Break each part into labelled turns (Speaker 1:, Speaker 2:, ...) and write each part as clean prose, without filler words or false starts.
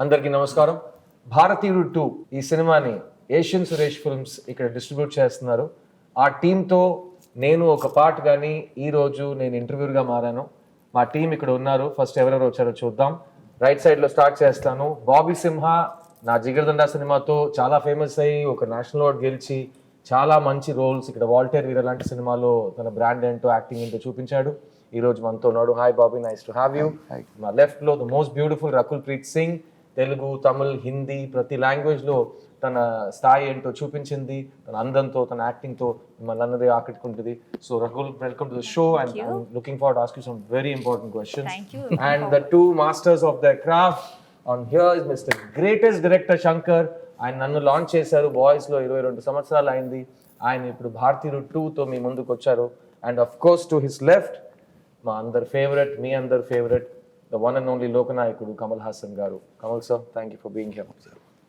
Speaker 1: అందరికీ నమస్కారం. భారతీయుడు 2 ఈ సినిమాని ఏషియన్ సురేష్ ఫిల్మ్స్ ఇక్కడ డిస్ట్రిబ్యూట్ చేస్తున్నారు. ఆ టీంతో నేను ఒక పార్ట్ కానీ ఈరోజు నేను ఇంటర్వ్యూగా మారాను. మా టీం ఇక్కడ ఉన్నారు. ఫస్ట్ ఎవరెవరు వచ్చారో చూద్దాం. రైట్ సైడ్లో స్టార్ట్ చేస్తాను. బాబీ సింహ నా జిగర్దండా సినిమాతో చాలా ఫేమస్ అయ్యి ఒక నేషనల్ అవార్డ్ గెలిచి చాలా మంచి రోల్స్ ఇక్కడ వాల్టర్ వీర లాంటి సినిమాలో తన బ్రాండ్ ఏంటో యాక్టింగ్ ఏంటో చూపించాడు. ఈ రోజు మనతో ఉన్నాడు. Hi Bobby, nice to have you. మా లెఫ్ట్ లో the most beautiful Rakul Preet Singh. Telugu, Tamil, Hindi ప్రతి లాంగ్వేజ్ లో తన స్థాయి ఏంటో చూపించింది. తన అందంతో, తన యాక్టింగ్ తో మిమ్మల్ని అన్నది ఆకట్టుకుంటుంది. So Rakul, welcome to the show and I'm looking forward to ask you some very important questions. And the two masters of the craft on here is mister greatest director Shankar. ఆయన నన్ను లాంచ్ చేశారు boys లో 22 సంవత్సరాలు అయింది. ఆయన ఇప్పుడు భారతీయుడు 2తో మీ ముందుకు వచ్చారు. And of course to his left మా అందరి ఫేవరెట్, మీ అందరి favourite, the one and only లోకనాయకుడు Kamal Haasan garu. Kamal sir, thank you for being here.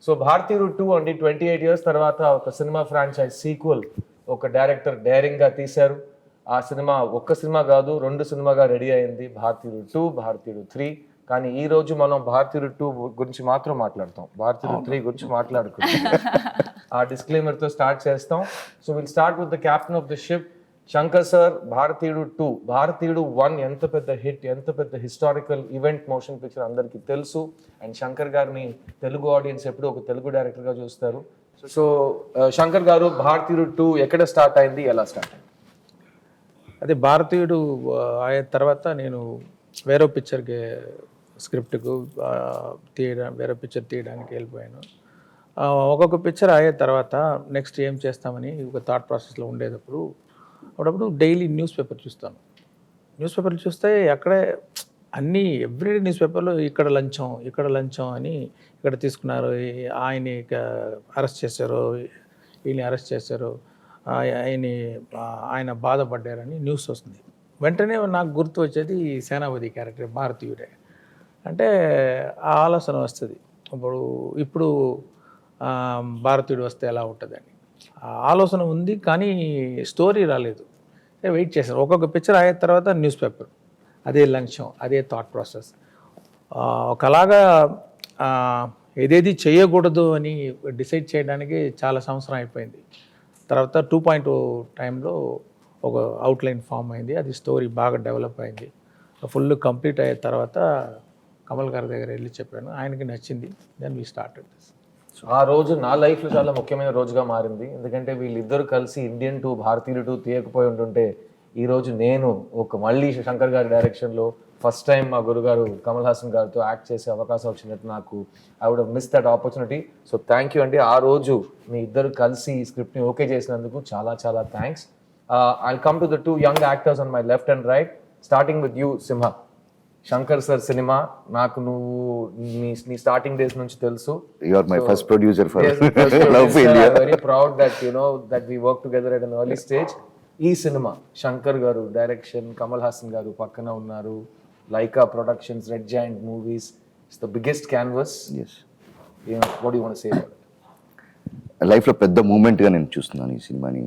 Speaker 1: So Bharateeyudu 2 అండి 28 years తర్వాత ఒక సినిమా ఫ్రాంచైజ్ సీక్వెల్ ఒక డైరెక్టర్ డైరింగ్ గా తీశారు. ఆ సినిమా ఒక్క సినిమా కాదు, 2 సినిమాగా రెడీ అయింది. భారతీయుడు 2, భారతీయుడు 3. కానీ ఈ రోజు మనం భారతీయుడు 2 గురించి మాత్రం మాట్లాడతాం, భారతీయుడు 3 గురించి మాట్లాడుకుంటాం. ఆ డిస్క్లైమర్ తో స్టార్ట్ చేస్తాం. So will start with the captain of the ship Shankar sir. భారతీయుడు 2, భారతీయుడు 1 ఎంత పెద్ద హిట్, ఎంత పెద్ద హిస్టారికల్ ఈవెంట్ మోషన్ పిక్చర్ అందరికీ తెలుసు. అండ్ శంకర్ గారిని తెలుగు ఆడియన్స్ ఎప్పుడు ఒక తెలుగు డైరెక్టర్ గా చూస్తారు. సో శంకర్ గారు, భారతీయుడు 2 ఎక్కడ స్టార్ట్ అయింది, ఎలా స్టార్ట్ అయింది?
Speaker 2: అదే భారతీయుడు అయిన తర్వాత నేను వేరే పిక్చర్కి స్క్రిప్ట్కు వేరే పిక్చర్ తీయడానికి వెళ్ళిపోయాను. ఒక్కొక్క పిక్చర్ అయిన తర్వాత నెక్స్ట్ ఏం చేస్తామని ఒక థాట్ ప్రాసెస్లో ఉండేటప్పుడు అప్పుడప్పుడు డైలీ న్యూస్ పేపర్ చూస్తాను. న్యూస్ పేపర్లు చూస్తే అక్కడే అన్నీ ఎవ్రీడే న్యూస్ పేపర్లో ఇక్కడ లంచం అని ఇక్కడ తీసుకున్నారు, ఆయన్ని అరెస్ట్ చేశారు, వీళ్ళని అరెస్ట్ చేశారు, ఆయన బాధపడ్డారని న్యూస్ వస్తుంది. వెంటనే నాకు గుర్తు వచ్చేది సేనాపతి క్యారెక్టర్ భారతీయుడే. అంటే ఆ ఆలోచన వస్తుంది, ఇప్పుడు భారతీయుడు వస్తే ఎలా ఉంటుందని ఆలోచన ఉంది. కానీ స్టోరీ రాలేదు. వెయిట్ చేశాను. ఒక్కొక్క పిక్చర్ అయిన తర్వాత న్యూస్ పేపర్, అదే లంచం, అదే థాట్ ప్రాసెస్. ఒకలాగా ఏదేది చేయకూడదు అని డిసైడ్ చేయడానికి చాలా సంవత్సరం అయిపోయింది. తర్వాత 2.0 టైంలో ఒక అవుట్లైన్ ఫామ్ అయింది. అది స్టోరీ బాగా డెవలప్ అయింది. ఫుల్ కంప్లీట్ అయిన తర్వాత కమల్ గారి దగ్గర వెళ్ళి చెప్పాను, ఆయనకి నచ్చింది. Then we started this.
Speaker 1: ఆ రోజు నా లైఫ్లో చాలా ముఖ్యమైన రోజుగా మారింది. ఎందుకంటే వీళ్ళిద్దరు కలిసి ఇండియన్ 2, భారతీయుడు 2 తీయకపోయి ఉంటుంటే ఈరోజు నేను మళ్ళీ శంకర్ గారి డైరెక్షన్లో ఫస్ట్ టైం మా గురుగారు కమల్ హాసన్ గారితో యాక్ట్ చేసే అవకాశం వచ్చినట్టు నాకు I would miss that opportunity. So thank you అండి. ఆ రోజు మీ ఇద్దరు కలిసి ఈ స్క్రిప్ట్ని ఓకే చేసినందుకు చాలా చాలా thanks. I'll come to the 2 young actors on my left and right, starting with you, Simha. Shankar sir cinema నాకు నువ్వు నీ స్టార్టింగ్ డేస్ నుంచి తెలుసు.
Speaker 3: You are my first producer for
Speaker 1: Love India. I'm very proud that that we work together at an early stage. ఈ సినిమా శంకర్ గారు direction, Kamal Haasan గారు పక్కన ఉన్నారు, Lyca Productions, Red Giant Movies. It's the biggest canvas.
Speaker 3: yes
Speaker 1: what do you want to say about it?
Speaker 3: లైఫ్లో పెద్ద మూమెంట్గా నేను చూస్తున్నాను ఈ సినిమాని.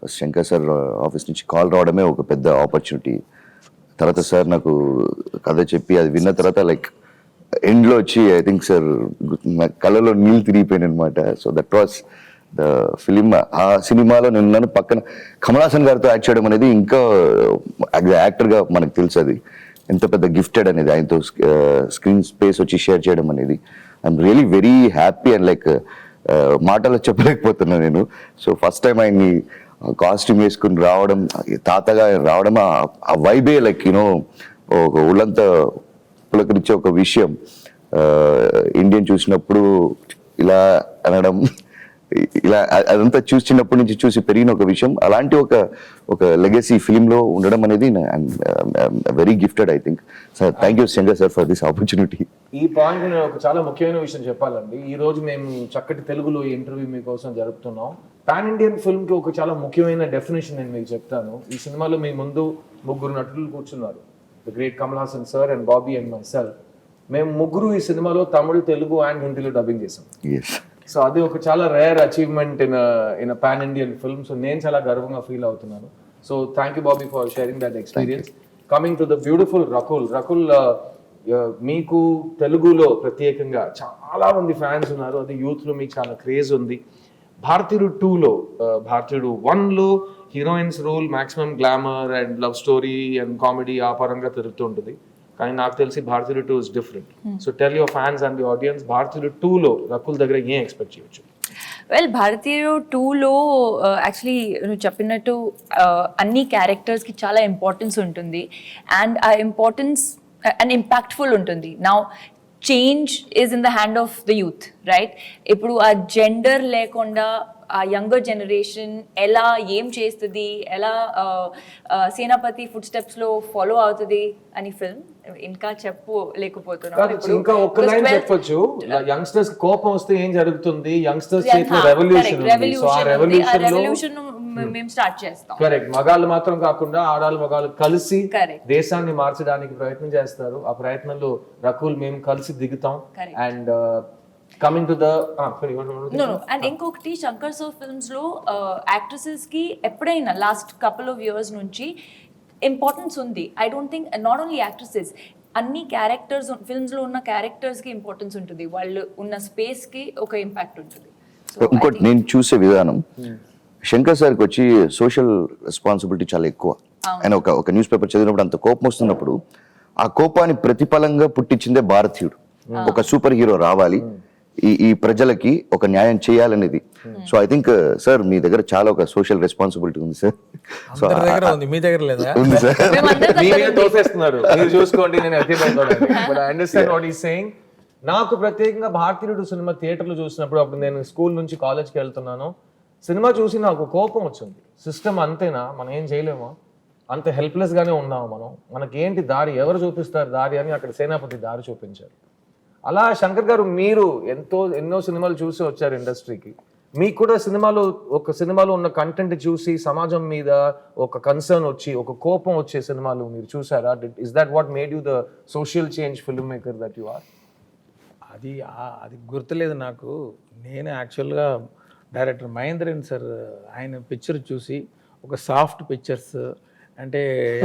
Speaker 3: ఫస్ట్ శంకర్ సార్ ఆఫీస్ నుంచి కాల్ రావడమే ఒక పెద్ద ఆపర్చునిటీ. తర్వాత సార్ నాకు కథ చెప్పి అది విన్న తర్వాత లైక్ ఎండ్లో వచ్చి ఐ థింక్ సార్ నా కళ్ళలో నీళ్ళు తిరిగిపోయాను అనమాట. So that was the film. ఆ సినిమాలో నేను పక్కన కమల్ హాసన్ గారితో యాక్ట్ చేయడం అనేది ఇంకా యాక్టర్గా మనకు తెలుసు అది ఎంత పెద్ద గిఫ్టెడ్ అనేది. ఆయనతో స్క్రీన్ స్పేస్ వచ్చి షేర్ చేయడం అనేది I'm really very happy and like మాటలో చెప్పలేకపోతున్నాను నేను. సో ఫస్ట్ టైం ఆయన్ని కాస్ట్యూమ్ వేసుకుని రావడం, తాతగా రావడం, ఆ వైబే లైక్ ఒక ఒళ్ళంతా పులకరించే ఒక విషయం. ఇండియన్ చూసినప్పుడు ఇలా అనడం, ఇలా అదంతా చూసినప్పటి నుంచి చూసి పెరిగిన ఒక విషయం. అలాంటి ఒక లెగసీ ఫిలింలో ఉండడం అనేది very gifted I think. Sir thank you Shankar sir for this opportunity.
Speaker 1: ఈ పాయింట్ నేను ఒక చాలా ముఖ్యమైన విషయం చెప్పాలండి. ఈ రోజు మేము చక్కటి తెలుగులో ఈ ఇంటర్వ్యూ మీకోసం జరుపుతున్నాం. పాన్ ఇండియన్ ఫిల్మ్ కి ఒక చాలా ముఖ్యమైన డెఫినేషన్ నేను మీకు చెప్తాను. ఈ సినిమాలో మీ ముందు 3 నటులు కూర్చున్నారు, the great Kamal Haasan sir and Bobby and my self. మేము 3 ఈ సినిమాలో తమిళ్, తెలుగు అండ్ హిందీలో డబ్బింగ్ చేసాం. సో అది ఒక చాలా rare achievement in pan Indian film. So నేను చాలా గర్వంగా ఫీల్ అవుతున్నాను. So thank you Bobby for sharing that experience. Coming to the beautiful Rakul. మీకు తెలుగులో ప్రత్యేకంగా చాలా మంది ఫ్యాన్స్ ఉన్నారు, అది యూత్లో మీకు చాలా క్రేజ్ ఉంది. భారతీయుడు 2లో భారతీయుడు 1లో heroines role maximum glamour and love story and comedy ఆ పరంగా తిరుగుతూ ఉంటుంది. కానీ నాకు తెలిసి Bharateeyudu 2 is different. So tell your fans and the audience, Bharateeyudu 2లో రకుల్ దగ్గర ఏం ఎక్స్పెక్ట్ చేయొచ్చు?
Speaker 4: వెల్, భారతీయుడు 2లో యాక్చువల్లీ నువ్వు చెప్పినట్టు అన్ని క్యారెక్టర్స్కి చాలా ఇంపార్టెన్స్ ఉంటుంది అండ్ ఆ ఇంపార్టెన్స్ అండ్ ఇంపాక్ట్ఫుల్ ఉంటుంది. Now change is in the hand of the youth, right? ఇప్పుడు ఆ జెండర్ లేకుండా ఆ యంగర్ జనరేషన్ ఎలా ఏం చేస్తుంది, ఎలా సేనాపతి ఫుడ్ స్టెప్స్లో ఫాలో అవుతుంది అని ఫిల్మ్ ఇంకా
Speaker 1: ఇంకా ఒక్క లైన్ చెప్పొచ్చు. యంగ్స్టర్స్ కోపం వస్తే ఏం జరుగుతుంది, యంగ్స్టర్స్ చేసిన రెవల్యూషన్
Speaker 4: మేము స్టార్ట్ చేస్తాం.
Speaker 1: కరెక్ట్. మగాళ్ళు మాత్రం కాకుండా ఆడాళ్ళు మగాళ్ళు కలిసి దేశాన్ని మార్చడానికి ప్రయత్నం చేస్తారు. ఆ ప్రయత్నంలో రకుల్ మేము కలిసి దిగుతాం. And coming to the
Speaker 4: and ఇంకొకటి శంకర్ సార్ ఫిల్మ్స్ లో యాక్ట్రెసెస్ కి ఎప్పుడైనా లాస్ట్ కపుల్ ఆఫ్ ఇయర్స్ నుంచి ఇంపార్టెన్స్ ఉంది. I don't think not only actresses, అన్ని క్యారెక్టర్స్ ఫిల్మ్స్ లో ఉన్న క్యారెక్టర్స్ కి ఇంపార్టెన్స్ ఉంటుంది, వాళ్ళు ఉన్న స్పేస్ కి ఒక ఇంపాక్ట్ ఉంటుంది.
Speaker 3: ఇంకోటి నేను చూసే విధానం, శంకర్ సార్కి వచ్చి సోషల్ రెస్పాన్సిబిలిటీ చాలా ఎక్కువ. ఆయన ఒక న్యూస్ పేపర్ చదివినప్పుడు అంత కోపం వస్తున్నప్పుడు ఆ కోపాన్ని ప్రతిఫలంగా పుట్టించిందే భారతీయుడు. ఒక సూపర్ హీరో రావాలి, ఈ ప్రజలకి ఒక న్యాయం చేయాలనేది. సో ఐ థింక్ సార్ మీ దగ్గర చాలా ఒక సోషల్ రెస్పాన్సిబిలిటీ ఉంది సార్. సో
Speaker 2: మీ దగ్గర లేదా?
Speaker 3: ఉంది సార్.
Speaker 1: తోసేస్తున్నాడు, మీరు చూసుకోండి. నేను అండర్స్టాండ్ వాట్ ఈస్ సేయింగ్. నాకు ప్రత్యేకంగా భారతీయుడు సినిమా థియేటర్లో చూసినప్పుడు, అప్పుడు నేను స్కూల్ నుంచి కాలేజ్కి వెళ్తున్నాను, సినిమా చూసి నాకు కోపం వచ్చింది. సిస్టమ్ అంతేనా, మనం ఏం చేయలేమా, అంత హెల్ప్లెస్ గానే ఉన్నాము మనం, మనకేంటి దారి, ఎవరు చూపిస్తారు దారి అని అక్కడ సేనాపతి దారి చూపించారు. అలా శంకర్ గారు మీరు ఎన్నో సినిమాలు చూసి వచ్చారు ఇండస్ట్రీకి. మీకు కూడా సినిమాలో ఉన్న కంటెంట్ చూసి సమాజం మీద ఒక కన్సర్న్ వచ్చి, ఒక కోపం వచ్చే సినిమాలు మీరు చూసారా? Is that what made you the social change film maker that you are?
Speaker 2: అది గుర్తులేదు నాకు. నేను యాక్చువల్గా డైరెక్టర్ మహేంద్రన్ సార్ ఆయన పిక్చర్ చూసి, ఒక సాఫ్ట్ పిక్చర్స్ అంటే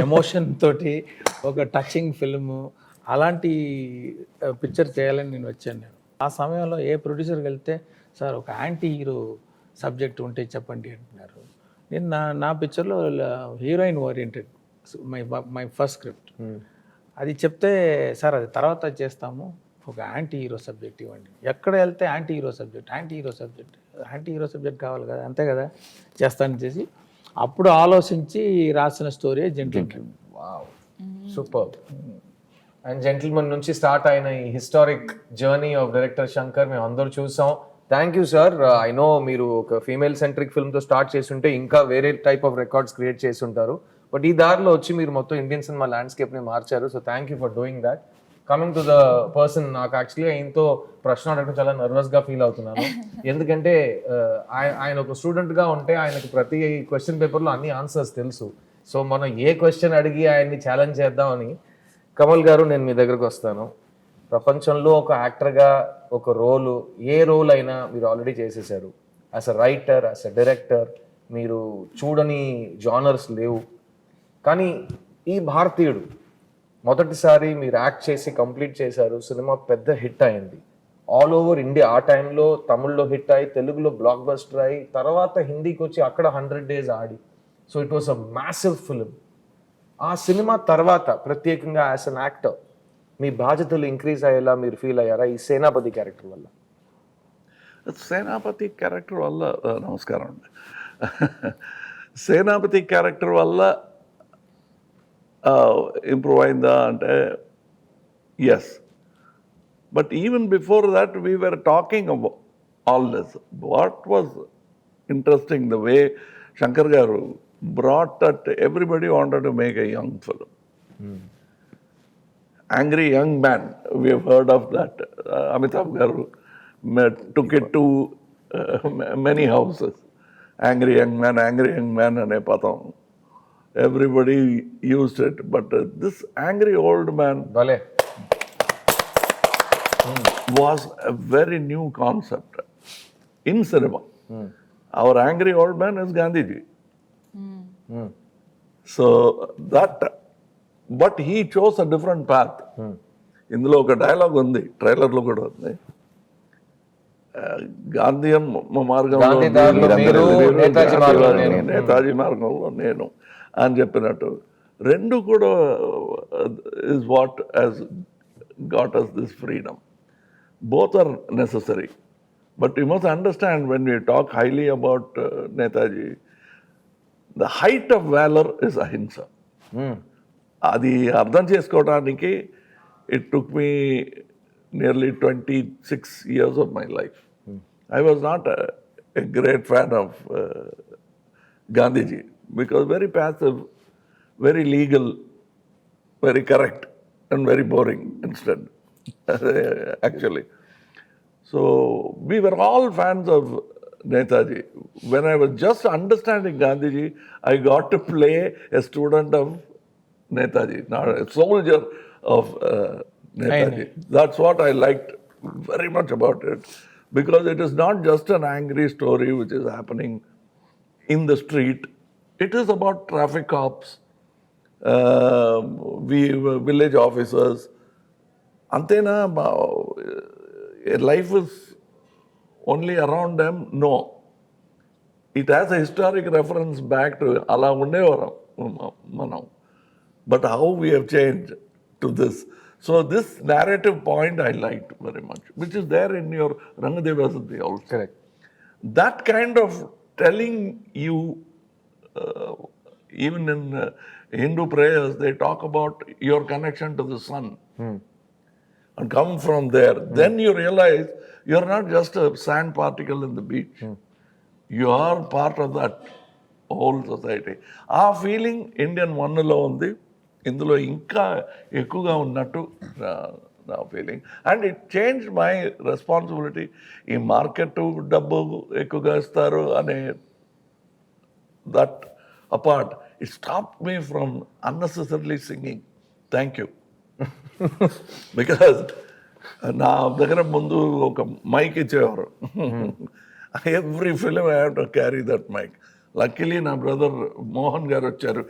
Speaker 2: ఎమోషన్ తోటి ఒక టచింగ్ ఫిల్ము, అలాంటి పిక్చర్ చేయాలని నేను వచ్చాను. ఆ సమయంలో ఏ ప్రొడ్యూసర్కి వెళ్తే సార్ ఒక యాంటీ హీరో సబ్జెక్ట్ ఉంటే చెప్పండి అంటున్నారు. నేను నా పిక్చర్లో heroine oriented my first script. అది చెప్తే సార్ అది తర్వాత చేస్తాము, ఒక యాంటీ హీరో సబ్జెక్ట్ ఇవ్వండి. ఎక్కడ వెళ్తే యాంటీ హీరో సబ్జెక్ట్ కావాలి కదా, అంతే కదా, చేస్తాను చేసి అప్పుడు ఆలోచించి రాసిన story Gentleman.
Speaker 1: Wow, super. And Gentleman నుంచి స్టార్ట్ అయిన ఈ historic journey of director Shankar మేము అందరూ చూసాం. Thank you sir. I know మీరు ఒక ఫీమేల్ సెంట్రిక్ ఫిల్మ్తో స్టార్ట్ చేస్తుంటే ఇంకా వేరే టైప్ ఆఫ్ రికార్డ్స్ క్రియేట్ చేసి ఉంటారు, బట్ ఈ దారిలో వచ్చి మీరు మొత్తం ఇండియన్ సినిమా ల్యాండ్స్కేప్ని మార్చారు. So thank you for doing that. Coming to the person, నాకు యాక్చువల్లీ ఆయనతో ప్రశ్న అడగడం చాలా నర్వస్గా ఫీల్ అవుతున్నాను. ఎందుకంటే ఆయన ఒక స్టూడెంట్గా ఉంటే ఆయనకు ప్రతి క్వశ్చన్ పేపర్లో అన్ని ఆన్సర్స్ తెలుసు. సో మనం ఏ క్వశ్చన్ అడిగి ఆయన్ని ఛాలెంజ్ చేద్దామని. కమల్ గారు, నేను మీ దగ్గరకు వస్తాను. ప్రపంచంలో ఒక యాక్టర్గా ఒక ఏ రోల్ అయినా మీరు ఆల్రెడీ చేసేసారు. As a writer, as a director మీరు చూడని జానర్స్ లేవు. కానీ ఈ భారతీయుడు మొదటిసారి మీరు యాక్ట్ చేసి కంప్లీట్ చేశారు, సినిమా పెద్ద హిట్ అయింది ఆల్ ఓవర్ ఇండియా. ఆ టైంలో తమిళ్లో హిట్ అయ్యి, తెలుగులో బ్లాక్ బస్టర్ అయ్యి, తర్వాత హిందీకి వచ్చి అక్కడ 100 days Audi. So it was a massive film. ఆ సినిమా తర్వాత ప్రత్యేకంగా యాజ్ అన్ యాక్టర్ మీ బాధ్యతలు ఇంక్రీజ్ అయ్యేలా మీరు ఫీల్ అయ్యారా ఈ సేనాపతి క్యారెక్టర్ వల్ల?
Speaker 5: సేనాపతి క్యారెక్టర్ వల్ల నమస్కారం అండి. సేనాపతి క్యారెక్టర్ వల్ల ఇంప్రూవ్ అయిందా అంటే yes, but even before that we were talking about all this. What was interesting the way Shankar గారు brought that everybody wanted to make a young film. Angry Young Man, we have heard of that. Amitabh Garu took it to many houses. Angry Young Man ane padam. Everybody used it, but this angry old man was a very new concept in cinema. Our angry old man is Gandhiji. So that, but he chose a different path. ఇందులో ఒక dialogue ఉంది, ట్రైలర్లో కూడా ఉంది. గాంధీ మార్గంలో
Speaker 1: గాంధీ దారిలో మీరు, నేతాజీ మార్గంలో నేను.
Speaker 5: నేతాజీ మార్గంలో నేను అని చెప్పినట్టు రెండు కూడా is what has got us this freedom. Both are necessary. But you must understand, when we talk highly about Netaji, the height of valor is ahimsa. అది అర్థం చేసుకోవడానికి it took me nearly 26 years of my life. I was not a great fan of Gandhiji, because very passive, very legal, very correct, and very boring instead. Actually. So we were all fans of Netaji. When I was just understanding Gandhiji, I got to play a student of Netaji, not a soldier of Netaji. That's what I liked very much about it, because it is not just an angry story which is happening in the street. It is about traffic cops, village officers. Antena, life is only around them? No. It has a historic reference back to Ala Undevaram Manam. But how we have changed to this. So this narrative point I liked very much, which is there in your Rangadevasati also.
Speaker 1: Correct.
Speaker 5: That kind of telling you, even in Hindu prayers, they talk about your connection to the sun. And come from there. Then you realize you're not just a sand particle in the beach. You are part of that whole society. ఆ feeling Indian వన్లో ఉంది, ఇందులో ఇంకా ఎక్కువగా ఉన్నట్టు నా feeling. And it change my responsibility. ఈ market డబ్బు ఎక్కువగా ఇస్తారు అనే that apart, it stop me from unnecessarily singing. Thank you. Because నా దగ్గర ముందు ఒక మైక్ ఇచ్చేవారు. Every film I have to carry that mic. Luckily నా బ్రదర్ మోహన్ గారు వచ్చారు,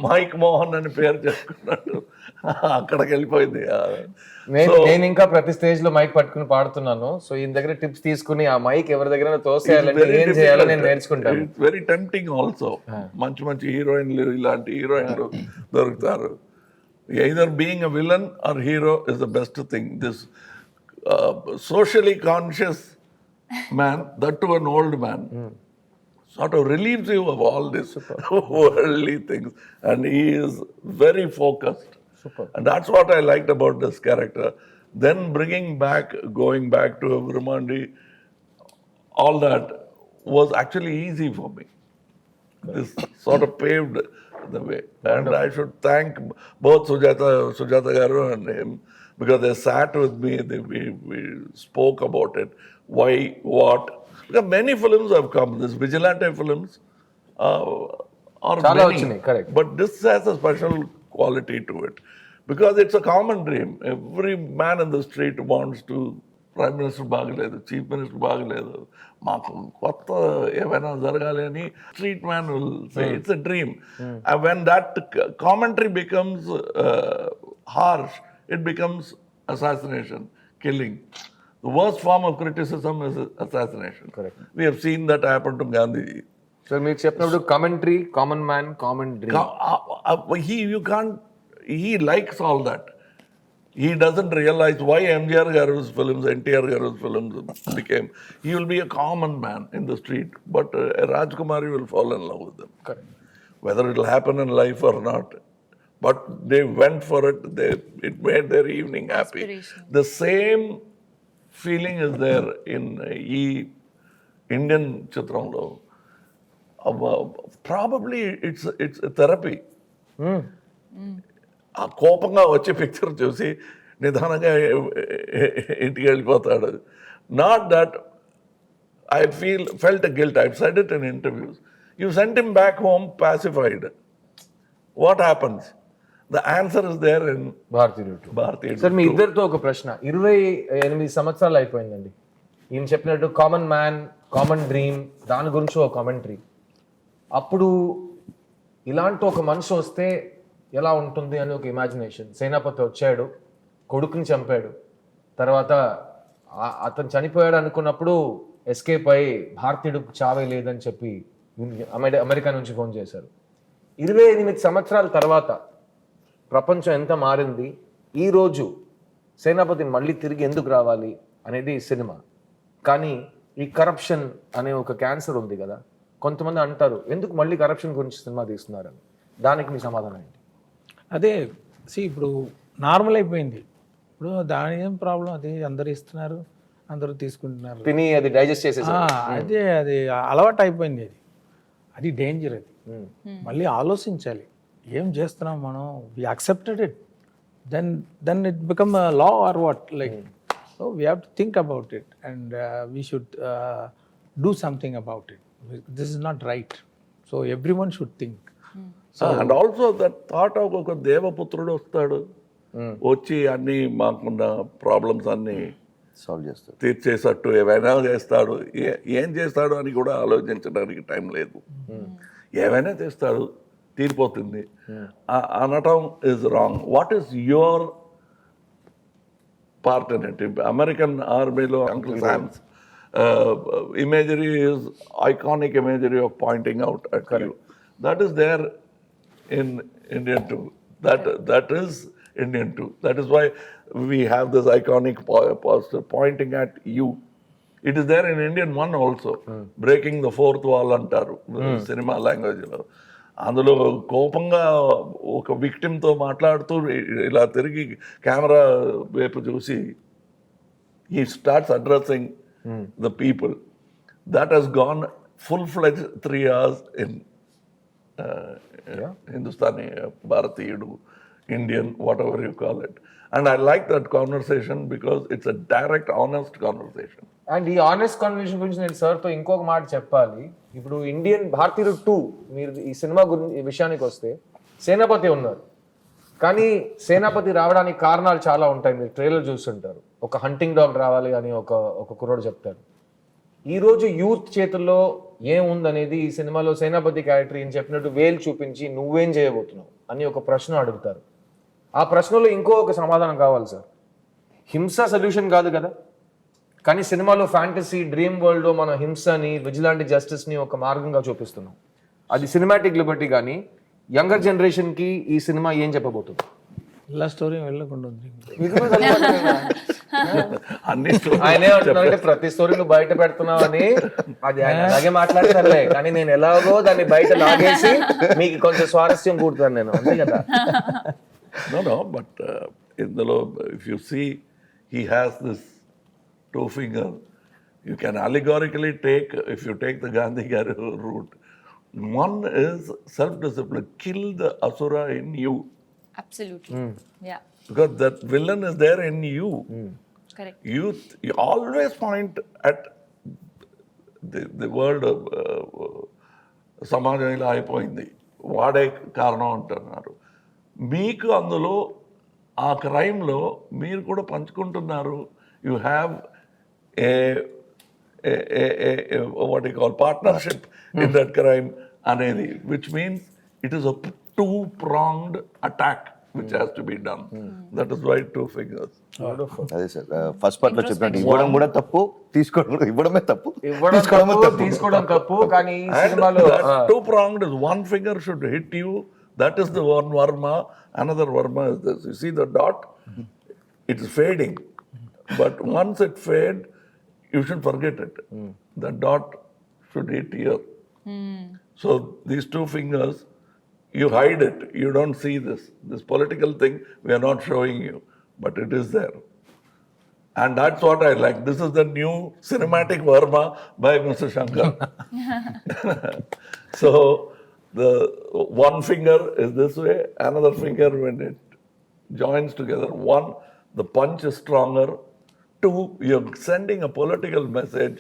Speaker 5: మైక్ మోహన్ అని పేరు చెప్పుకున్నట్టు అక్కడికి వెళ్ళిపోయింది.
Speaker 1: నేను ఇంకా ప్రతి స్టేజ్ లో మైక్ పట్టుకుని పాడుతున్నాను. సో ఈ దగ్గర టిప్స్ తీసుకుని ఆ మైక్ ఎవరి దగ్గర తోసేయాలంటే ఏం చేయాలో నేను నేర్చుకుంటాను.
Speaker 5: It's very tempting also. మంచి మంచి హీరోయిన్లు, ఇలాంటి హీరోయిన్లు దొరుకుతారు. Either being a villain or hero is the best thing. This socially conscious man, that to an old man, sort of relieves you of all this worldly things, and he is very focused.
Speaker 1: Super.
Speaker 5: And that's what I liked about this character. Then going back to Brahmandi, all that was actually easy for me. This sort of paved the way. And I should thank both Sujata Garu and him, because they sat with me, we spoke about it, why, what. Because many films have come, these vigilante films are
Speaker 1: Chala
Speaker 5: many,
Speaker 1: vachinayi, correct.
Speaker 5: but this has a special quality to it, because it's a common dream. Every man in the street wants to, Prime Minister బాగలేదు, Chief Minister బాగలేదు, మాకు కొత్త ఏమైనా జరగాలి అని street man will say, it's a dream. And when that commentary becomes harsh, it becomes assassination, killing. The worst form of criticism is assassination.
Speaker 1: Correct.
Speaker 5: We have seen that happen to Gandhiji.
Speaker 1: So మీరు చెప్పినప్పుడు commentary, common man, common dream.
Speaker 5: He likes all that. He doesn't realize why MGR Garu's films, NTR Garu's films became. He will be a common man in the street, but Rajkumari will fall in love with them.
Speaker 1: Correct.
Speaker 5: Whether it will happen in life or not. But they went for it. It made their evening happy.
Speaker 4: Inspiration.
Speaker 5: The same feeling is there in Indian Chitramlo. Probably it's a therapy. ఆ కోపంగా వచ్చే picture చూసి నిదానంగా ఇంటికి వెళ్ళిపోతాడు. Not that I felt a guilt. I've said it in interviews. You sent him back home pacified. What happens? The answer is there in
Speaker 1: భారతీయుడు. Sir మీ ఇద్దరితో ఒక ప్రశ్న. 28 సంవత్సరాలు అయిపోయిందండి. ఈయన చెప్పినట్టు కామన్ మ్యాన్, కామన్ డ్రీమ్, దాని గురించి ఒక కామెంటరీ. అప్పుడు ఇలాంటి ఒక మనిషి వస్తే ఎలా ఉంటుంది అని ఒక ఇమాజినేషన్. సేనాపతి వచ్చాడు, కొడుకుని చంపాడు, తర్వాత అతను చనిపోయాడు అనుకున్నప్పుడు ఎస్కేప్ అయ్యి భారతీయుడు చావే లేదని చెప్పి అమెరికా నుంచి ఫోన్ చేశారు. 28 సంవత్సరాల తర్వాత ప్రపంచం ఎంత మారింది, ఈరోజు సేనాపతి మళ్ళీ తిరిగి ఎందుకు రావాలి అనేది సినిమా. కానీ ఈ కరప్షన్ అనే ఒక క్యాన్సర్ ఉంది కదా, కొంతమంది అంటారు ఎందుకు మళ్ళీ కరప్షన్ గురించి సినిమా తీస్తున్నారని. దానికి మీ సమాధానం ఏంటి?
Speaker 2: అదే ఇప్పుడు నార్మల్ అయిపోయింది. ఇప్పుడు దాని ఏం ప్రాబ్లం, అది అందరు ఇస్తున్నారు, అందరూ తీసుకుంటున్నారు,
Speaker 1: తిని అది డైజెస్ట్ చేసేసి
Speaker 2: అదే అది అలవాటు అయిపోయింది. అది డేంజర్. అది మళ్ళీ ఆలోచించాలి, ఏం చేస్తున్నాం మనం. We accepted it, then it become law or what, like so we have to think about it and we should do something about it. This is not right, so everyone should think.
Speaker 5: And also that thought of ఒక దేవపుత్రుడు వస్తాడు, వచ్చి అన్ని మాకున్న problems అన్ని
Speaker 3: solve చేస్తారు.
Speaker 5: తీర్చేసట్టు ఏమైనా చేస్తాడు. ఏం చేస్తాడు అని కూడా ఆలోచించడానికి టైం లేదు. ఏమైనా చేస్తాడు, తీరిపోతుంది అనటం is wrong. What is your part in it? American ఆర్మీలో uncle శామ్స్ imagery is iconic imagery of pointing out at you. That is there in Indian too. That is Indian too. That is why we have this iconic poster pointing at you. It is there in Indian one also. Breaking the fourth wall అంటారు cinema లాంగ్వేజ్లో. అందులో కోపంగా ఒక విక్టిమ్తో మాట్లాడుతూ ఇలా తిరిగి camera వైపు చూసి he starts addressing the people. That has gone full-fledged 3 hours in Hindustani, Bharatiyudu, Indian, whatever you call it. And I like that conversation because it's a direct, honest conversation.
Speaker 1: And ఈ honest conversation గురించి నేను సార్తో ఇంకొక మాట చెప్పాలి. ఇప్పుడు Indian భారతీయుడు 2 మీరు ఈ సినిమా గురించి ఈ విషయానికి వస్తే సేనాపతి ఉన్నారు, కానీ సేనాపతి రావడానికి కారణాలు చాలా ఉంటాయి. మీరు ట్రైలర్ చూస్తుంటారు, ఒక హంటింగ్ డాగ్ రావాలి అని ఒక కుర్రోడు చెప్తాడు. ఈరోజు యూత్ చేతుల్లో ఏముందనేది ఈ సినిమాలో సేనాపతి క్యారెక్టర్ ఏం చెప్పినట్టు వేలు చూపించి నువ్వేం చేయబోతున్నావు అని ఒక ప్రశ్న అడుగుతారు. ఆ ప్రశ్నలో ఇంకో ఒక సమాధానం కావాలి సార్. హింస సొల్యూషన్ కాదు కదా, కానీ సినిమాలో ఫ్యాంటసీ డ్రీమ్ వరల్డ్లో మనం హింసని, విజిలాంటి జస్టిస్ని ఒక మార్గంగా చూపిస్తున్నాం. అది సినిమాటిక్ లిబర్టీ. కానీ యంగర్ జనరేషన్కి ఈ సినిమా ఏం చెప్పబోతుంది?
Speaker 2: ఇలా స్టోరీ వెళ్ళకుండా ఉంది.
Speaker 1: ఆయనే అంటున్నారంటే ప్రతి స్టోరీ నువ్వు బయట పెడుతున్నావు అని. అది ఆయన అలాగే మాట్లాడతారులే, కానీ నేను ఎలాగో దాన్ని బయట లాగేసి మీకు కొంచెం స్వారస్యం కూడుతాను నేను, అంతే కదా.
Speaker 5: No, but ఇందులో if you see, he has this 2 finger. You can allegorically take, if you take the Gandhi route, one is self-discipline. Kill the asura in you.
Speaker 4: Absolutely. Yeah.
Speaker 5: Because that villain is there in you.
Speaker 4: Correct.
Speaker 5: You always point at the world of సమాజం ఇలా అయిపోయింది, వాడే కారణం అంటున్నారు. మీకు అందులో ఆ క్రైమ్లో మీరు కూడా పంచుకుంటున్నారు. You have what you call partnership in that crime అనేది, which means it is a 2-pronged attack which has to be done. That is why 2 fingers.
Speaker 3: అదే సార్, ఫస్ట్ పార్ట్ లో చెప్పినట్టు ఇవ్వడం కూడా తప్పు, తీసుకోవడం కూడా, ఇవ్వడమే తప్పు,
Speaker 1: తీసుకోవడం తప్పు. కానీ ఈ సినిమాలో
Speaker 5: 2-pronged is 1 finger should hit you. That is the one Varma. Another Varma is this. You see the dot? It is fading. But once it fades, you should forget it. The dot should hit here. So these 2 fingers, you hide it. You don't see this. This political thing, we are not showing you. But it is there. And that's what I like. This is the new cinematic Varma by Mr. Shankar. So the 1 finger is this way, another finger when it joins together. 1, the punch is stronger. 2, you're sending a political message.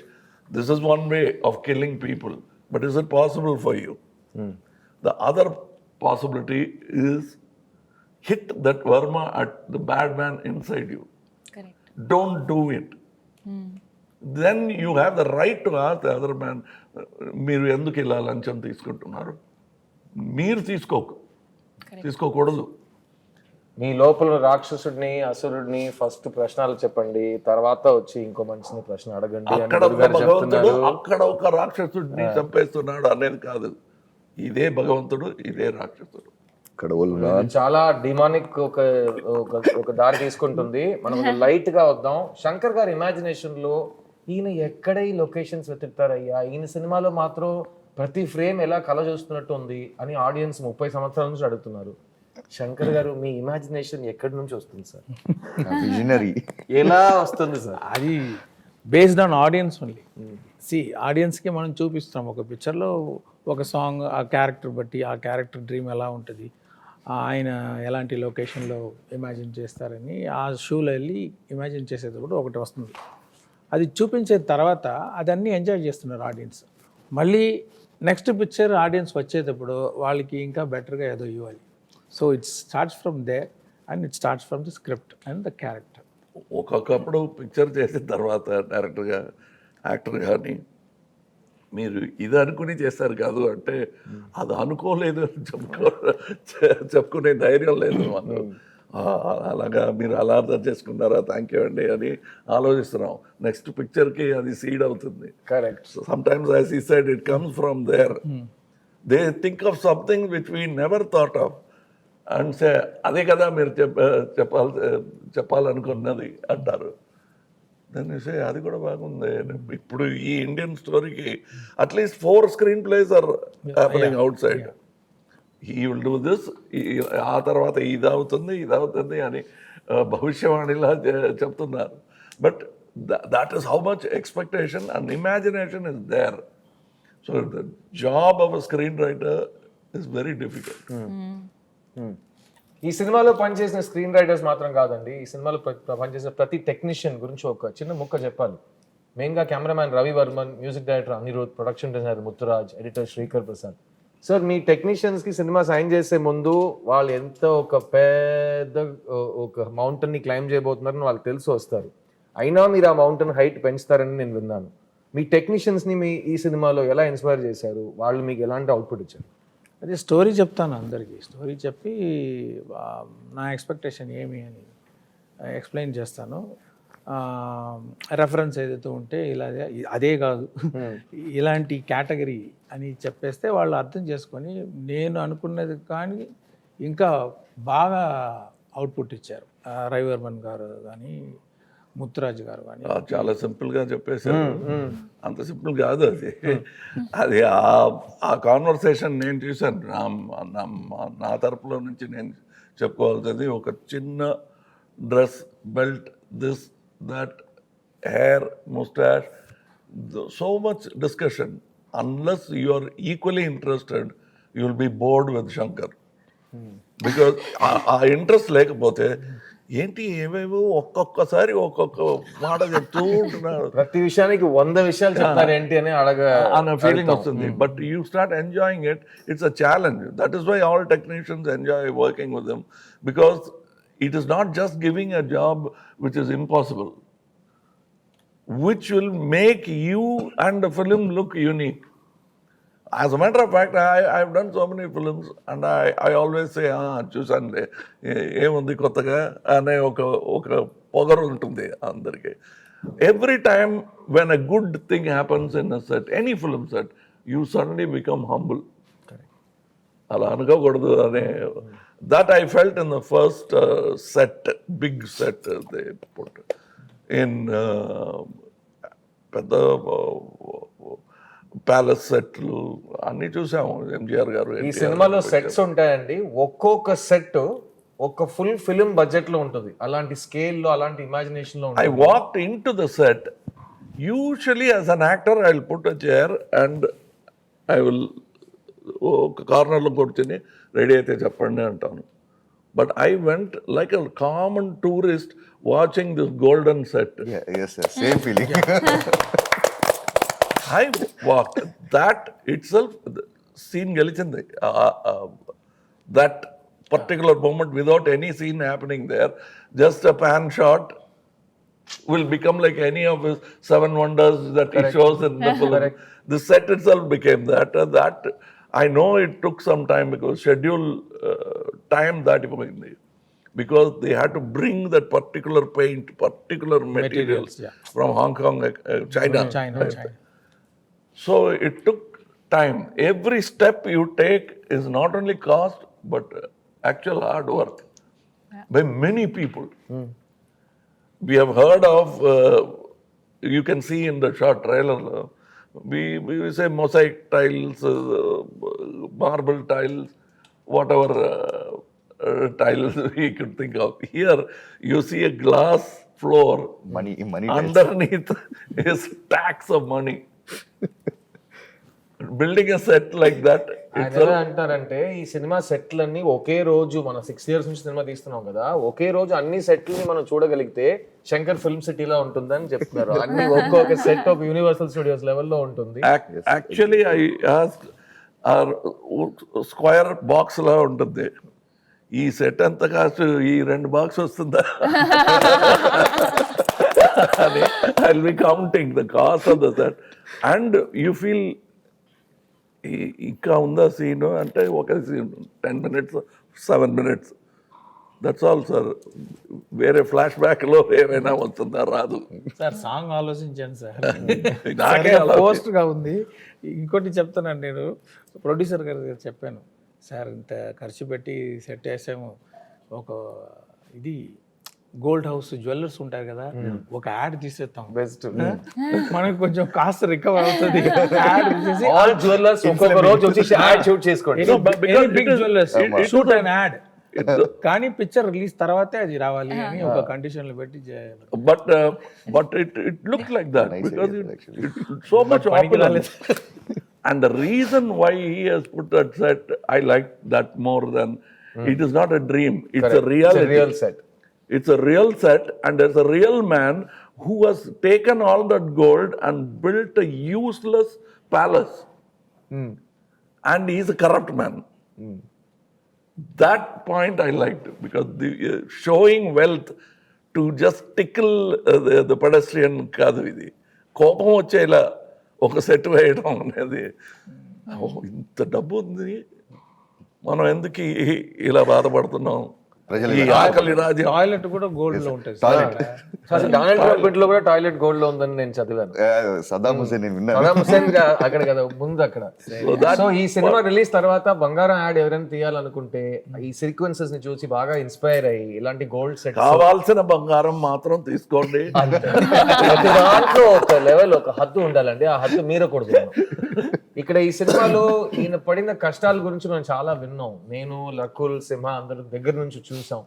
Speaker 5: This is one way of killing people. But is it possible for you? The other possibility is hit that Varma at the bad man inside you.
Speaker 4: Correct.
Speaker 5: Don't do it. Then you have the right to ask the other man, మీరు ఎందుకు ఇలా లంచం తీసుకుంటున్నారు? మీరు తీసుకోకు, తీసుకోకూడదు.
Speaker 1: మీ లోపల రాక్షసుడిని అసురుడిని first ప్రశ్నలు చెప్పండి, తర్వాత వచ్చి ఇంకో మనిషిని ప్రశ్న అడగండి అని
Speaker 5: అక్కడ
Speaker 1: గురుగారు
Speaker 5: భగవంతుడు
Speaker 1: చెప్తున్నారు.
Speaker 5: అక్కడ ఒక రాక్షసుడిని చంపేస్తున్నాడు అనేది కాదు. ఇదే భగవంతుడు, ఇదే రాక్షసుడు.
Speaker 3: ఇక్కడ వాళ్ళు
Speaker 1: ఇది చాలా డిమానిక్ ఒక ఒక దారి తీసుకుంటుంది. మనం లైట్ గా వద్దాం. శంకర్ గారి ఇమాజినేషన్ లో ఈయన ఎక్కడ ఈ లొకేషన్స్ వెతుకుతారయ్యా, ఈయన సినిమాలో మాత్రం ప్రతి ఫ్రేమ్ ఎలా కల చూస్తున్నట్టు ఉంది అని ఆడియన్స్ 30 సంవత్సరాల నుంచి అడుగుతున్నారు. శంకర్ గారు మీ ఇమాజినేషన్ ఎక్కడి నుంచి వస్తుంది సార్?
Speaker 3: విజనరీ.
Speaker 1: ఎలా వస్తుంది సార్?
Speaker 2: అది బేస్డ్ ఆన్ ఆడియన్స్ ఓన్లీ. ఆడియన్స్కి మనం చూపిస్తాం ఒక పిక్చర్లో ఒక సాంగ్, ఆ క్యారెక్టర్ బట్టి ఆ క్యారెక్టర్ డ్రీమ్ ఎలా ఉంటుంది, ఆయన ఎలాంటి లొకేషన్లో ఇమాజిన్ చేస్తారని ఆ షూలో వెళ్ళి ఇమాజిన్ చేసేటప్పుడు ఒకటి వస్తుంది. అది చూపించిన తర్వాత అదన్నీ ఎంజాయ్ చేస్తున్నారు ఆడియన్స్. మళ్ళీ నెక్స్ట్ పిక్చర్ ఆడియన్స్ వచ్చేటప్పుడు వాళ్ళకి ఇంకా బెటర్గా ఏదో ఇవ్వాలి. So it starts from there and it starts from the script and the character.
Speaker 5: ఒక్కొక్కప్పుడు పిక్చర్ చేసిన తర్వాత డైరెక్టర్గా, యాక్టర్ కానీ మీరు ఇది అనుకుని చేస్తారు కాదు అంటే అది అనుకోలేదు అని చెప్పుకునే ధైర్యం లేదు మాకు. అలాగా మీరు అలా అర్థం చేసుకున్నారా, థ్యాంక్ యూ అండి అని ఆలోచిస్తున్నాం. నెక్స్ట్ పిక్చర్కి అది సీడ్ అవుతుంది.
Speaker 1: కరెక్ట్.
Speaker 5: సమ్టైమ్స్ యాజ్ ఈ side it comes from there. They think of something which we never thought of and say అదే కదా మీరు చెప్పాలనుకున్నది అంటారు. దాన్ని సే అది కూడా బాగుంది. ఇప్పుడు ఈ ఇండియన్ స్టోరీకి at least 4 screen plays are happening outside. He will do this, ఆ తర్వాత ఇది అవుతుంది అని భవిష్యవాణిలా చెప్తున్నారు. But that is how much expectation and imagination is there. So the job of a screen writer is very difficult.
Speaker 1: ఈ సినిమాలో పనిచేసిన స్క్రీన్ రైటర్స్ మాత్రం కాదండి, ఈ సినిమాలో పనిచేసిన ప్రతి టెక్నీషియన్ గురించి ఒక చిన్న ముక్క చెప్పాలి. మెయిన్గా cameraman Ravi Varman, music director Anirudh, production designer Muthuraj, editor Sreekar Prasad. Sir మీ టెక్నీషియన్స్కి సినిమా సైన్ చేసే ముందు వాళ్ళు ఎంత ఒక పెద్ద ఒక మౌంటైన్ని క్లైమ్ చేయబోతున్నారని వాళ్ళకి తెలిసి వస్తారు. అయినా మీరు ఆ మౌంటైన్ హైట్ పెంచుతారని నేను విన్నాను. మీ టెక్నీషియన్స్ని మీ ఈ సినిమాలో ఎలా ఇన్స్పైర్ చేశారు? వాళ్ళు మీకు ఎలాంటి అవుట్పుట్ ఇచ్చారు?
Speaker 2: అదే స్టోరీ చెప్తాను అందరికీ. స్టోరీ చెప్పి నా ఎక్స్పెక్టేషన్ ఏమి అని ఎక్స్ప్లెయిన్ చేస్తాను. రెఫరెన్స్ ఏదైతే ఉంటే ఇలా అదే కాదు ఇలాంటి కేటగిరీ అని చెప్పేస్తే వాళ్ళు అర్థం చేసుకొని నేను అనుకున్నది కానీ ఇంకా బాగా అవుట్పుట్ ఇచ్చారు. రవివర్మన్ గారు కానీ, ముత్తురాజ్ గారు కానీ.
Speaker 5: చాలా సింపుల్గా చెప్పేశారు. అంత సింపుల్ కాదు అది. అది ఆ కాన్వర్సేషన్ నేను చూశాను. నా తరపులో నుంచి నేను చెప్పుకోవాల్సింది ఒక చిన్న dress, belt, this that, hair, moustache, so much discussion. Unless you are equally interested you will be bored with Shankar. Because ఆ ఇంట్రెస్ట్ లేకపోతే ఏంటి ఏమేమో ఒక్కొక్కసారి ఒక్కొక్క మాట చెప్తూ ఉంటున్నాడు,
Speaker 1: ప్రతి విషయానికి 100 విషయాలు చెప్తారు ఏంటి అని
Speaker 5: అన్న ఫీలింగ్ వస్తుంది. But you start enjoying it. It's a challenge. That is why all technicians enjoy working with them, because it is not just giving a job which is impossible, which will make you and the film look unique. As a matter of fact, I've done so many films and I always say, చూసానులే ఏముంది కొత్తగా అనే ఒక పొగరు ఉంటుంది అందరికీ. Every time when a good thing happens in a set, any film set, you suddenly become humble. అలా అనుకోకూడదు అనే that I felt in the first set, big set they put in పెద్ద ప్యాలెస్ సెట్లు అన్ని చూసాము. ఎంజిఆర్ గారు
Speaker 1: ఈ సినిమాలో సెట్స్ ఉంటాయండి. ఒక్కొక్క సెట్ ఒక ఫుల్ ఫిలిం బడ్జెట్ లో ఉంటుంది. అలాంటి స్కేల్ లో, అలాంటి ఇమాజినేషన్ లో
Speaker 5: I walked into the set. Usually as an actor I will put a chair and I will ఒక కార్నర్లో కూర్చొని రెడీ అయితే చెప్పండి అంటాను. But I went like a common tourist watching this golden set.
Speaker 3: Same feeling.
Speaker 5: I walk that itself scene గెలిచింది. That particular moment without any scene happening there, just a pan shot will become like any of his 7 wonders that he shows in the film. The set itself became that. I know it took some time because schedule time that because they had to bring that particular paint, particular materials
Speaker 2: yeah.
Speaker 5: from Hong Kong, China.
Speaker 2: China.
Speaker 5: So it took time. Every step you take is not only cost but actual hard work by many people. We have heard of, you can see in the short trailer, we say mosaic tiles, marble tiles, whatever tiles we could think of. Here you see a glass floor.
Speaker 3: Money
Speaker 5: Underneath is stacks of money. Building a set like that,
Speaker 1: ఆయన ఎలా అంటారంటే ఈ cinema సెట్లన్నీ ఒకే రోజు మనం 6 years నుంచి cinema తీస్తున్నాం కదా, ఒకే రోజు అన్ని సెట్లని మనం చూడగలిగితే శంకర్ ఫిల్మ్ సిటీలో ఉంటుందని చెప్తున్నారు. అన్ని ఒక్కొక్క సెట్ ఒక యూనివర్సల్ స్టూడియోస్ లెవెల్లో ఉంటుంది.
Speaker 5: actually I asked our square box లా ఉంటుంది. ఈ సెట్ ఎంత కాస్ట్, ఈ 2 బాక్స్ వస్తుందా అని I'll be counting the cost of the set and you feel ఇంకా ఉందా సీన్ అంటే ఒక scene 10 minutes 7 minutes, that's all sir. వేరే ఫ్లాష్ బ్యాక్లో ఏమైనా వస్తుందా, రాదు.
Speaker 2: సార్ సాంగ్ ఆలోచించండి సార్.
Speaker 5: నాకే అలా
Speaker 2: పోస్ట్గా ఉంది. ఇంకోటి చెప్తానండి, నేను ప్రొడ్యూసర్ గారు చెప్పాను, సార్ ఇంత ఖర్చు పెట్టి సెట్ చేసాము, ఒక ఇది గోల్డ్ హౌస్ జ్యువెలర్స్ ఉంటారు కదా, ఒక యాడ్ తీసేస్తాం,
Speaker 1: బెస్ట్
Speaker 2: మనకి కొంచెం కాస్ట్ రికవర్ అవుతుంది. యాడ్ తీసేసి
Speaker 1: ఆల్ జ్యువెలర్స్ ఒక్కొక్క రోజు వచ్చి యాడ్ షూట్ చేసుకోండి.
Speaker 2: Big jewellers shoot and ad, కానీ పిక్చర్ రిలీజ్ తర్వాతే అది రావాలి అని ఒక కండిషన్లు పెట్టి చేయాలి.
Speaker 5: But it looked like that because it's so much opulence. And the reason why he has put that set, I like that more than it is not a dream. It's a reality.
Speaker 1: It's a real set.
Speaker 5: It's a real set, and there's a real man who has taken all that gold and built a useless palace. And he's a corrupt man. That point I liked because the showing wealth to just tickle the pedestrian కాదు ఇది. కోపం వచ్చేలా ఒక set వేయడం అనేది, ఇంత డబ్బు ఉంది, మనం ఎందుకు ఇలా బాధపడుతున్నాం, ఈ ఆకలి రాజ్యం.
Speaker 2: టాయిలెట్ కూడా గోల్డ్ లో ఉంటుంది.
Speaker 1: డొనాల్డ్ ట్రంప్ ఇంట్లో కూడా టాయిలెట్ గోల్డ్ లో ఉందని నేను చదివాను.
Speaker 3: సదాం హుసేన్ నేను విన్నాను.
Speaker 1: సదాం హుసేన్ అక్కడ కదా ముందు అక్కడ. సో ఈ సినిమా రిలీజ్ తర్వాత బంగారం యాడ్ ఎవరైనా తీయాలనుకుంటే ఈ సీక్వెన్సెస్ ని చూసి బాగా ఇన్స్పైర్ అయ్యి ఇలాంటి గోల్డ్ సెట్
Speaker 5: కావాల్సిన బంగారం మాత్రం తీసుకోండి.
Speaker 1: ప్రతి దాంట్లో ఒక లెవెల్, ఒక హద్దు ఉండాలండి, ఆ హద్దు మీరకూడదు. ఇక్కడ ఈ సినిమాలో ఈయన పడిన కష్టాల గురించి మనం చాలా విన్నాం. నేను, లకుల్, సింహ అందరూ దగ్గర నుంచి చూసాం.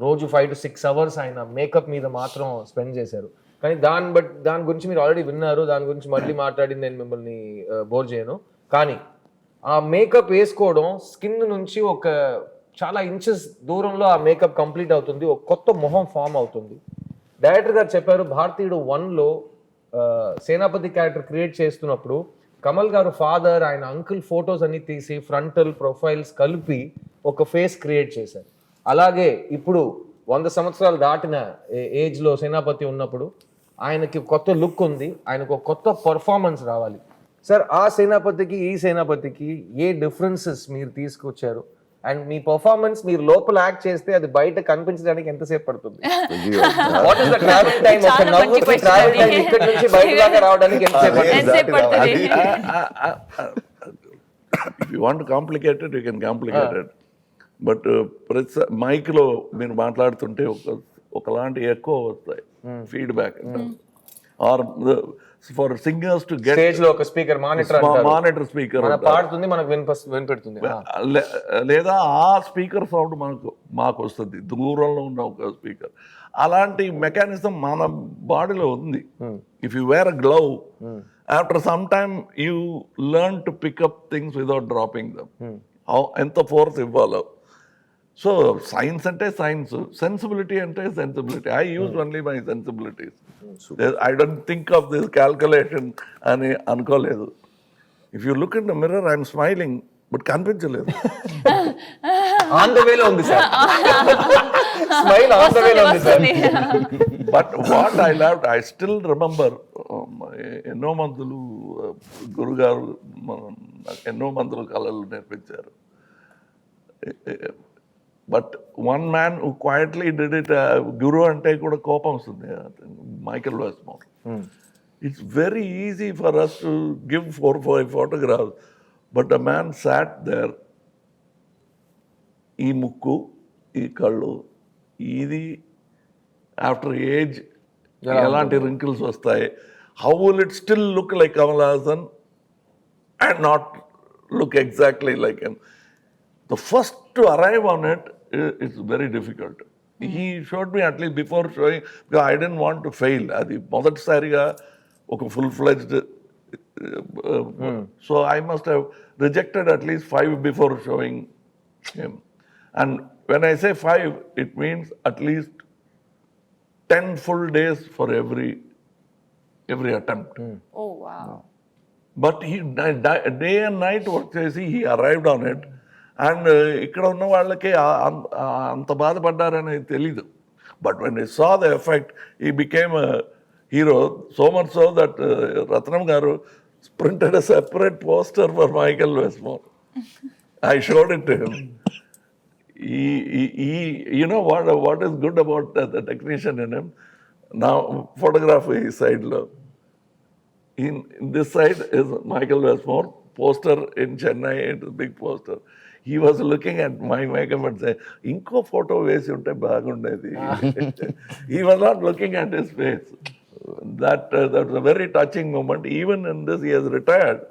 Speaker 1: రోజు 5 to 6 hours ఆయన మేకప్ మీద మాత్రం స్పెండ్ చేశారు. కానీ దాని గురించి మీరు ఆల్రెడీ విన్నారు, దాని గురించి మళ్ళీ మాట్లాడి నేను మిమ్మల్ని బోర్ చేయను. కానీ ఆ మేకప్ వేసుకోవడం స్కిన్ నుంచి ఒక చాలా ఇంచెస్ దూరంలో ఆ మేకప్ కంప్లీట్ అవుతుంది, ఒక కొత్త మొహం ఫామ్ అవుతుంది. డైరెక్టర్ గారు చెప్పారు, భారతీయుడు 1లో సేనాపతి క్యారెక్టర్ క్రియేట్ చేస్తున్నప్పుడు కమల్ గారు ఫాదర్, ఆయన అంకుల్ ఫొటోస్ అన్ని తీసి ఫ్రంటల్ ప్రొఫైల్స్ కలిపి ఒక ఫేస్ క్రియేట్ చేశారు. అలాగే ఇప్పుడు 100 సంవత్సరాలు దాటిన ఏజ్లో సేనాపతి ఉన్నప్పుడు ఆయనకి కొత్త లుక్ ఉంది, ఆయనకు ఒక కొత్త పర్ఫార్మెన్స్ రావాలి. సార్, ఆ సేనాపతికి ఈ సేనాపతికి ఏ డిఫరెన్సెస్ మీరు తీసుకొచ్చారు? అండ్ మీ పర్ఫార్మెన్స్ మీరు లోపల యాక్ట్ చేస్తే అది బయట కనిపించడానికి ఎంతసేపు పడుతుంది? What is the travel time? ఒక నవ్వుకి ట్రావెల్ టైం ఇక్కడ నుంచి బయట దాకా రావడానికి ఎంతసేపు పడుతుంది?
Speaker 5: If you want to complicate it, you can complicate it. But మైక్లో మీరు మాట్లాడుతుంటే ఒకలాంటి ఎక్కువ వస్తాయి feedback. Or for singers to get
Speaker 1: stage లో ఒక స్పీకర్
Speaker 5: మానిటర్ స్పీకర్
Speaker 1: పాడుతుంది, మనకు వినిపెడుతుంది.
Speaker 5: లేదా ఆ స్పీకర్ సౌండ్ మాకు వస్తుంది, దూరంలో ఉన్న ఒక స్పీకర్. అలాంటి మెకానిజం మన బాడీలో ఉంది. If you wear a glove, after some time you learn to pick up things without dropping them. ఎంత ఫోర్స్ ఇవ్వాలో. సో సైన్స్ అంటే సైన్స్, సెన్సిబిలిటీ అంటే sensibility. I use only my sensibilities. I don't think of this calculation అని అనుకోలేదు. If you look in the mirror, I'm smiling, but కనిపించలేదు.
Speaker 1: On the వేలో ఉంది sir, smile on the వేలో ఉంది sir.
Speaker 5: But what I loved, I still remember ఎన్నో మందులు గురుగారు నాకు ఎన్నో మందులు కళలు నేర్పించారు. But one man who quietly did it, guru అంటే కూడా కోపం వస్తుంది. Michael Wesmore. It's very easy for us to give 4-5 photographs, but the man sat there. ఈ ముక్కు, ఈ కళ్ళు, ఇది ఆఫ్టర్ ఏజ్ ఎలాంటి రింకిల్స్ వస్తాయి, how will it still look like Kamal Haasan and not look exactly like him. The first to arrive on it it's very difficult. He showed me at least before showing, because I didn't want to fail. అది మొదటిసారిగా ఒక full fledged, so I must have rejected at least 5 before showing him. And when I say 5, it means at least 10 full days for every attempt.
Speaker 4: Oh, wow.
Speaker 5: But he day and night work chesi, he arrived on it. And ఇక్కడ ఉన్న వాళ్ళకి అంత బాధపడ్డారని తెలీదు. But when they saw the effect, he became a hero, so much so that Ratnam garu printed a separate poster for Michael Westmore. I showed it to him. He you know what is good about the technician in him? Now photography side lo, in this side is Michael Westmore poster in Chennai, it's a big poster. He was looking at my makeup and saying, inko photo vesi unte bagundedi. He was not looking at his face. That was a very touching moment. Even in this, he has retired,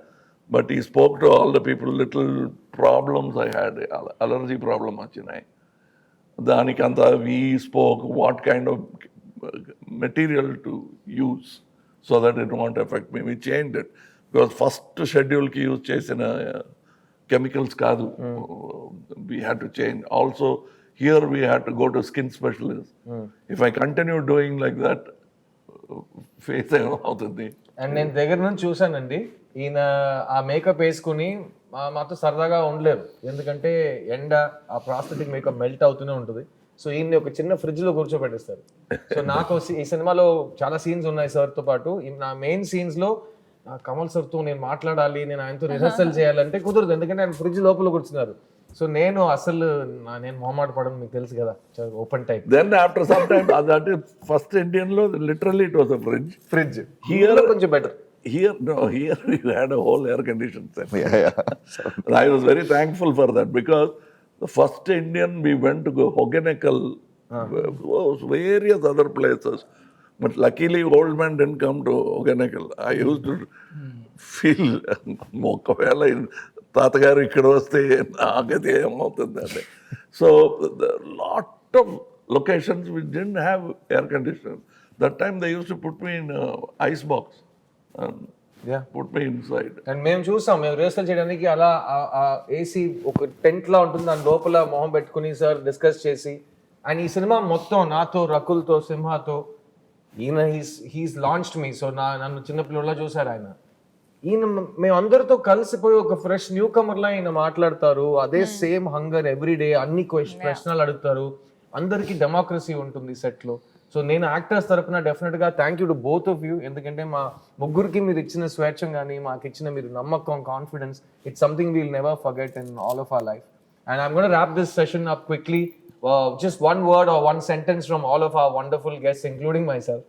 Speaker 5: but he spoke to all the people. Little problems I had, allergy problem achinai. Danikanta, we spoke what kind of material to use so that it won't affect me. We changed it because first schedule ki use chesina chemicals kaadu. We had to change. Also, here we had to go to skin specialist. If I continue doing like that, face అవుతుంది.
Speaker 1: And నేను దగ్గర నుంచి చూసానండి, ఈయన ఆ makeup వేసుకుని మాతో సరదాగా ఉండలేరు, ఎందుకంటే ఎండ ఆ ప్రాస్థెటిక్ మేకప్ మెల్ట్ అవుతూనే ఉంటుంది. సో ఈయన్ని ఒక చిన్న ఫ్రిడ్జ్ లో కూర్చోబెట్టిస్తారు. సో నాకు ఈ సినిమాలో చాలా సీన్స్ ఉన్నాయి సార్తో పాటు. నా మెయిన్ సీన్స్ లో కమల్ సార్తో నేను మాట్లాడాలి, నేను ఆయనతో రిహర్సల్ చేయాలంటే కుదరదు, ఎందుకంటే ఆయన ఫ్రిడ్జ్ లోపల కూర్చున్నారు. సో నేను మొహమాట పడను, మీకు తెలుసు కదా, open type.
Speaker 5: Then after some time, that is first Indian lo, literally it was a fridge.
Speaker 1: Here కొంచెం better.
Speaker 5: Here we had a whole air conditioned set.
Speaker 3: Yeah.
Speaker 5: I was very thankful for that because the first Indian we went to go Hogeneckal, various other places. But luckily old man didn't come to Hogeneckal. I used to feel ఒకవేళ తాతగారు ఇక్కడ వస్తే నాకైతే ఏమవుతుంది అంటే. So lot of locations which didn't have air conditioner. That time they use to put me in ice box, put me in side.
Speaker 1: And మేము చూసాం, మేము రిహర్సల్ చేయడానికి అలా ఏసీ ఒక టెంట్ లా ఉంటుంది, దాని లోపల మొహం పెట్టుకుని సార్ డిస్కస్ చేసి. అండ్ ఈ సినిమా మొత్తం నాతో, రకుల్తో, సింహాతో, ఈయన హీస్ లాంచ్డ్ మీ. సో నన్ను చిన్నపిల్లలా చూసారు ఆయన. ఈయన మేమందరితో కలిసిపోయి ఒక ఫ్రెష్ న్యూ కమర్లా ఈయన మాట్లాడతారు. అదే సేమ్ హంగర్ ఎవ్రీడే, అన్ని ప్రశ్నలు అడుగుతారు. అందరికీ డెమోక్రసీ ఉంటుంది సెట్లో. సో నేను యాక్టర్స్ తరపున డెఫినెట్గా thank you to both of you, ఎందుకంటే మా ముగ్గురికి మీరు ఇచ్చిన స్వేచ్ఛం కానీ, మాకు ఇచ్చిన మీరు నమ్మకం, confidence, it's something we'll never forget in all of our life. And I'm gonna wrap this session up quickly. Just one word or one sentence from all of our wonderful guests, including myself.